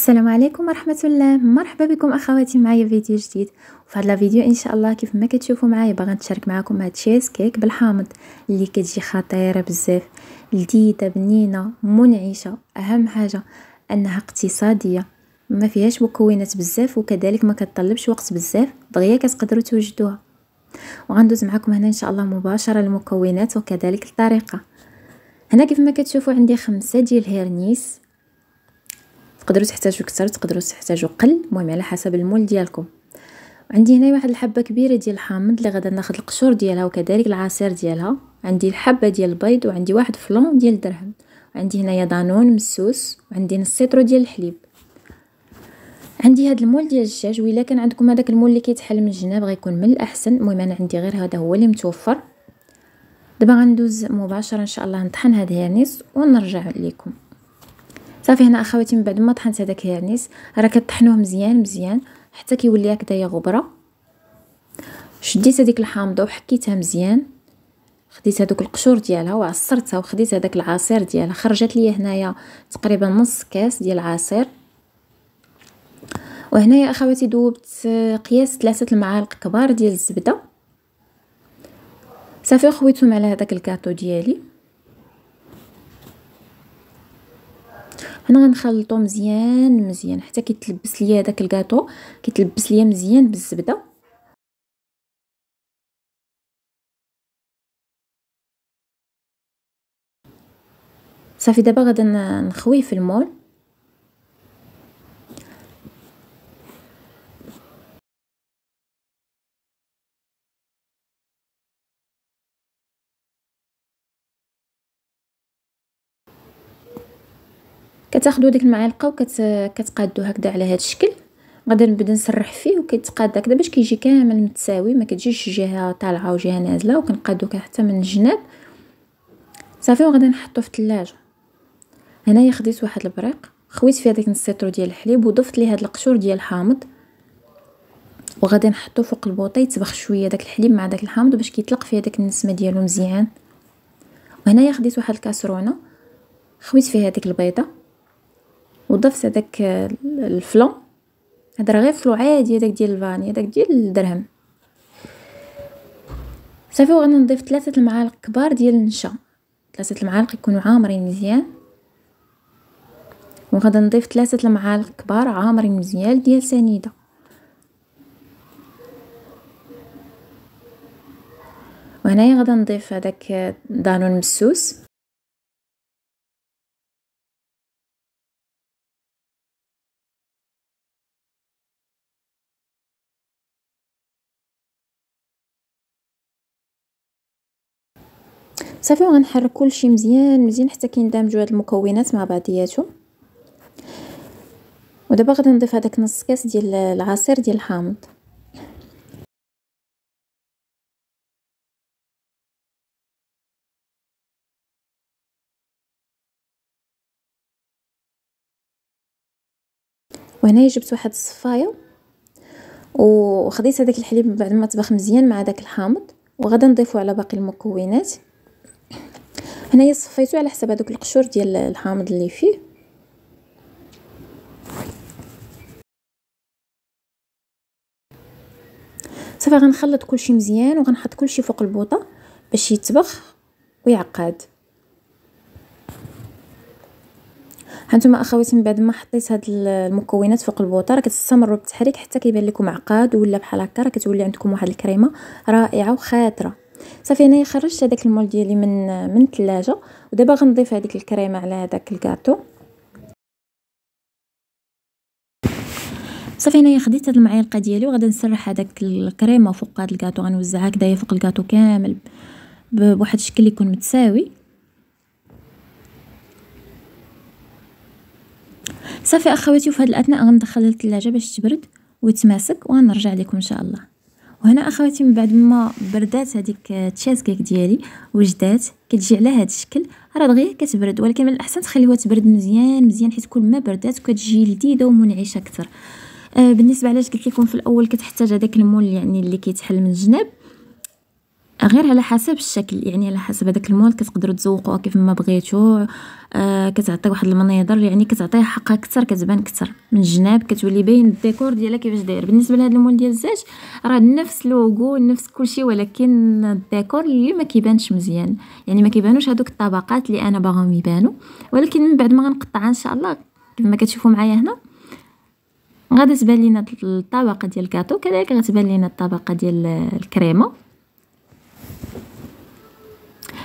السلام عليكم ورحمه الله. مرحبا بكم اخواتي معايا فيديو جديد. وفي هذا الفيديو ان شاء الله كيف ما كتشوفوا معايا باغا نشارك معكم هاد تشيز كيك بالحامض اللي كتجي خطيره بزاف، لذيذه بنينه منعشه. اهم حاجه انها اقتصاديه، ما فيهاش مكونات بزاف وكذلك ما كتطلبش وقت بزاف، دغيا كتقدروا توجدوها. وغندوز معكم هنا ان شاء الله مباشره المكونات وكذلك الطريقه. هنا كيف ما كتشوفوا عندي 5 ديال الهرنيس، تقدروا تحتاجوا كثر تقدروا تحتاجوا قل، المهم على حسب المول ديالكم. عندي هنا واحد الحبه كبيره ديال الحامض اللي غادا ناخذ القشور ديالها وكذلك العصير ديالها. عندي الحبه ديال البيض وعندي واحد فلون ديال الدرهم، وعندي هنايا دانون مسوس، وعندي نص لتر ديال الحليب. عندي هذا المول ديال الدجاج، وإلا كان عندكم هذاك المول اللي كيتحل من الجناب غيكون من الاحسن. المهم انا عندي غير هذا هو اللي متوفر. دابا غندوز مباشره ان شاء الله نطحن هاد الهرنيس ونرجع لكم. صافي هنا اخواتي من بعد ما طحنت هذاك الهرنيس راه كطحنوه مزيان مزيان حتى كيولي هكذايا غبره. شديت هذيك الحامضه وحكيتها مزيان، خديت هذوك القشور ديالها وعصرتها، وخديت هذاك العصير ديالها. خرجت لي هنايا تقريبا نص كاس ديال العصير. وهنايا اخواتي دوبت قياس 3 المعالق كبار ديال الزبده. صافي خويتهم على هذاك الكاطو ديالي. هنا غنخلطو مزيان مزيان حتى كيتلبس ليا هذاك الكاطو، كيتلبس ليا مزيان بالزبده. صافي دابا غادا نخويه في المول. كتاخذوا ديك المعلقه وكتقادوا هكذا على هذا الشكل. غادي نبدا نسرح فيه وكيتقاد هكذا باش كيجي كامل متساوي، ما كتجيش جهه طالعه وجهه نازله، وكنقادو حتى من الجناب. صافي وغادي نحطو في الثلاجه. هنايا خديت واحد البريق، خويت فيه داك نص لتر ديال الحليب وضفت ليه هاد القشور ديال الحامض، وغادي نحطو فوق البوطه يتبخ شويه داك الحليب مع داك الحامض باش كيطلق فيه داك النسمه ديالو مزيان. وهنايا خديت واحد الكاسرونه، خويت فيها هذيك البيضه وضفت هذاك الفلون. هذا راه غير فلو عادي، هذاك ديال الفاني، هذاك ديال الدرهم. صافي وغادي نضيف 3 المعالق كبار ديال النشا، 3 المعالق يكونوا عامرين مزيان. وغادي نضيف 3 المعالق كبار عامرين مزيان ديال سنيده. وهنايا غادي نضيف هذاك دانون مسوس. صافي وغنحرك كلشي مزيان مزيان حتى كيندمجوا هاد المكونات مع بعضياتهم. ودابا غادي نضيف هذاك نص كاس ديال العصير ديال الحامض. وهنايا جبت واحد الصفايه وخديت هذاك الحليب بعد ما طبخ مزيان مع داك الحامض، وغادي نضيفو على باقي المكونات. هنايا صفيتو على حسب هذوك القشور ديال الحامض اللي فيه. صافي غنخلط كلشي مزيان وغنحط كلشي فوق البوطه باش يتبخ ويعقد. هانتوما اخواتي من بعد ما حطيت هاد المكونات فوق البوطه راه كتستمروا بالتحريك حتى كيبان لكم عقاد ولا بحال هكا، راه كتولي عندكم واحد الكريمه رائعه وخاطره. صافي هنايا خرجت هذاك المول ديالي من الثلاجه، ودابا غنضيف هذيك الكريمه على هذاك الكاطو. صافي هنايا خديت هاد المعلقه ديالي وغادي نسرح هذاك الكريمه فوق هذا الكاطو، غنوزعها هكذايا فوق الكاطو كامل بواحد الشكل يكون متساوي. صافي اخواتي وفي هذه الاثناء غندخل للثلاجه باش تبرد ويتماسك وغنرجع لكم ان شاء الله. وهنا اخواتي من بعد ما بردات هذيك تشيز كيك ديالي وجدات كتجي على هذا الشكل، راه دغيا كتبرد، ولكن من الاحسن تخليوها تبرد مزيان مزيان حيت كل ما بردات كتجي لذيذه ومنعشه اكثر. بالنسبه علاش قلت لكم في الاول كتحتاج هذاك المول يعني اللي كيتحل من الجناب، غير على حسب الشكل، يعني على حسب هذاك المول كتقدروا تزوقوه كيف ما بغيتو. كتعطي واحد المنظر، يعني كتعطيها حقها اكثر، كتبان اكثر من الجناب، كتولي باين الديكور ديالها كيفاش داير. بالنسبه لهذا المول ديال الزاج راه نفس لوغو نفس كلشي، ولكن الديكور اللي ما كيبانش مزيان، يعني ما كيبانوش هذوك الطبقات اللي انا باغاهم يبانوا. ولكن من بعد ما غنقطعها ان شاء الله كيف ما كتشوفوا معايا هنا غادا تبان لينا الطبقه ديال الكاطو، كذلك غتبان لينا الطبقه ديال الكريمه.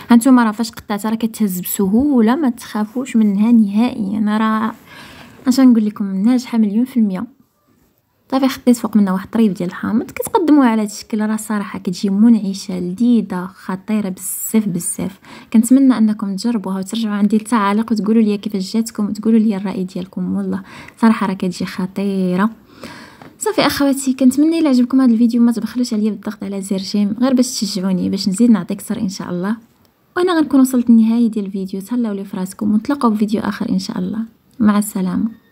هانتوما راه فاش قطعتها راه كتهز بسهوله، ما تخافوش منها نهائيا. انا راه اش نقول لكم ناجحه مليون في المية. صافي خديت فوق منها واحد الطريف ديال الحامض، كتقدموها على هذا الشكل، راه صراحه كتجي منعشه لذيذه خطيره بزاف بزاف. كنتمنى انكم تجربوها وترجعوا عندي التعاليق وتقولوا لي كيفاش جاتكم وتقولوا لي الراي ديالكم. والله صراحه راه كتجي خطيره. صافي اخواتي، كنتمنى الا عجبكم هذا الفيديو ما تبخلوش عليا بالضغط على زر جيم، غير باش تشجعوني باش نزيد نعطي اكثر ان شاء الله. وانا غنكون وصلت للنهايه ديال الفيديو. تهلاو لي فراسكم ونتلاقاو بفيديو اخر ان شاء الله. مع السلامه.